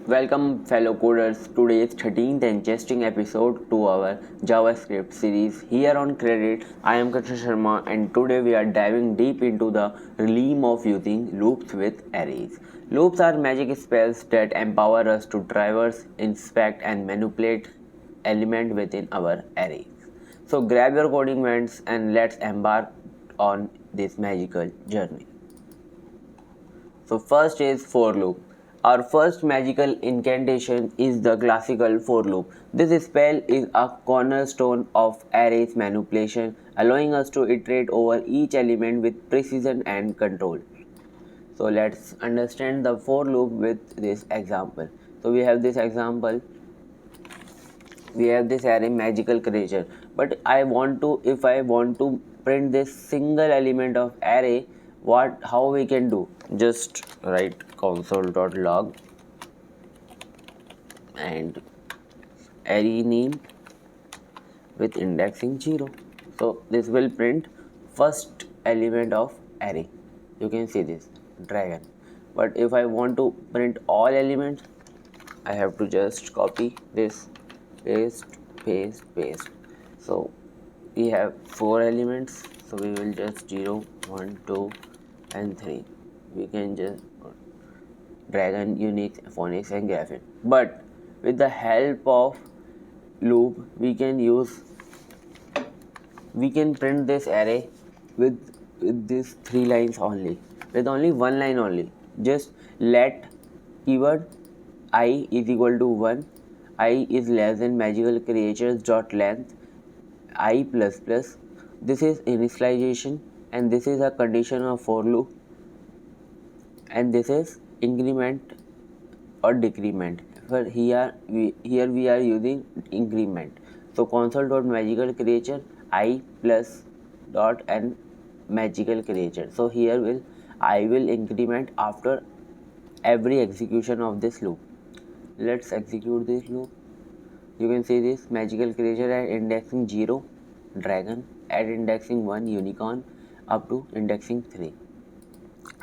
Welcome, fellow coders. Today's 13th and interesting episode to our JavaScript series. Here on Credit, I am Krishna Sharma, and today we are diving deep into the realm of using loops with arrays. Loops are magic spells that empower us to traverse, inspect, and manipulate elements within our arrays. So grab your coding vents and let's embark on this magical journey. So first is for loop. Our first magical incantation is the classical for loop. This spell is a cornerstone of arrays manipulation, allowing us to iterate over each element with precision and control. So let's understand the for loop with this example. So we have this example, we have this array magical creature, but if I want to print this single element of array, how we can do? Just write console.log and array name with indexing 0. So this will print first element of array. You can see this dragon. But if I want to print all elements, I have to just copy this, paste. So we have 4 elements, so we will just 0, 1, 2 and 3. We can just dragon, unix, phonics and graphene. But with the help of loop, we can print this array with these 3 lines only, with only 1 line only. Just let keyword I is equal to 1, I is less than magical creatures dot length I plus plus. This is initialization and this is a condition of for loop, and this is increment or decrement. For here we are using increment. So console.magical creature I plus dot and magical creature. So here I will increment after every execution of this loop. Let's execute this loop. You can see this magical creature at indexing 0 dragon, at indexing 1 unicorn, up to indexing 3.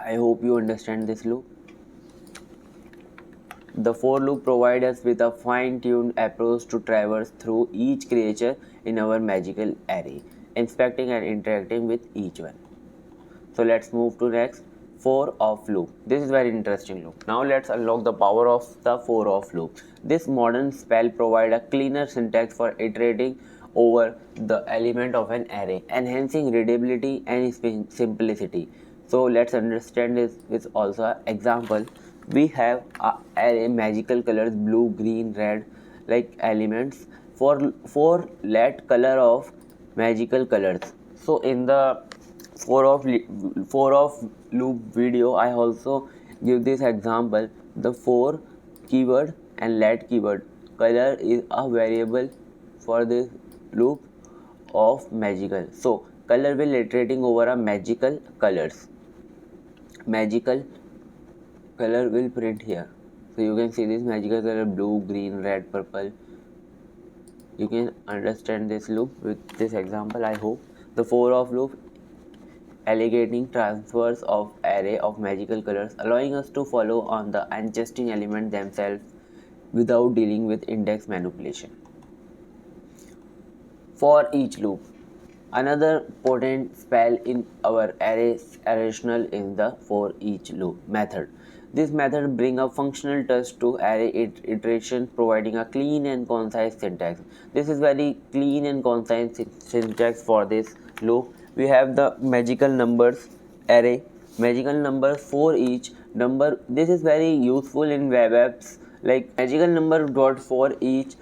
I hope you understand this loop. The for loop provides us with a fine-tuned approach to traverse through each creature in our magical array, inspecting and interacting with each one. So let's move to next, for of loop. This is very interesting loop. Now let's unlock the power of the for of loop. This modern spell provides a cleaner syntax for iterating over the element of an array, enhancing readability and simplicity. So let's understand this with also an example. We have a array magical colors blue, green, red like elements for let color of magical colors. So in the for of loop video, I also give this example. The for keyword and let keyword color is a variable for this loop of magical. So color will iterating over a magical colors. Magical color will print here. So you can see this magical color blue, green, red, purple. You can understand this loop with this example. I hope the for of loop allocating transfers of array of magical colors, allowing us to follow on the adjusting element themselves without dealing with index manipulation. For each loop, another potent spell in our arraysonal is the for each loop method. This method brings a functional touch to array iteration, providing a clean and concise syntax. This is very clean and concise syntax for this loop. We have the magical numbers array, magical numbers for each number. This is very useful in web apps, like magical number dot for each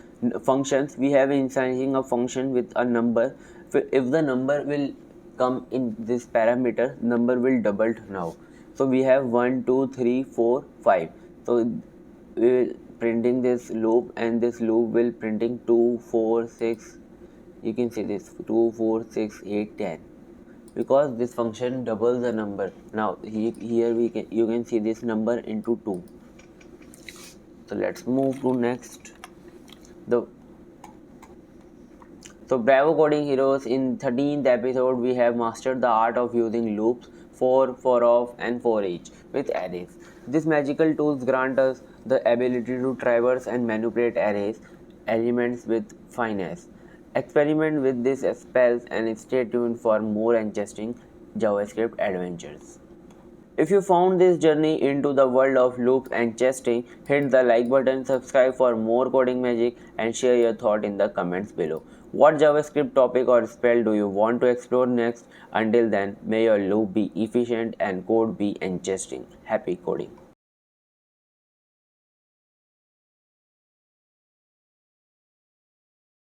functions. We have initializing a function with a number. If the number will come in this parameter, number will double now. So we have 1 2 3 4 5. So we will printing this loop, and this loop will printing 2 4 6. You can see this 2 4 6 8 10, because this function doubles the number. Now here you can see this number into 2. So let's move to next. The So bravo coding heroes, in 13th episode we have mastered the art of using loops 4 for off, and 4 each with arrays. These magical tools grant us the ability to traverse and manipulate arrays elements with finesse. Experiment with these spells and stay tuned for more interesting JavaScript adventures. If you found this journey into the world of loops and chesting, hit the like button, subscribe for more coding magic, and share your thought in the comments below. What JavaScript topic or spell do you want to explore next? Until then, may your loop be efficient and code be interesting. Happy coding.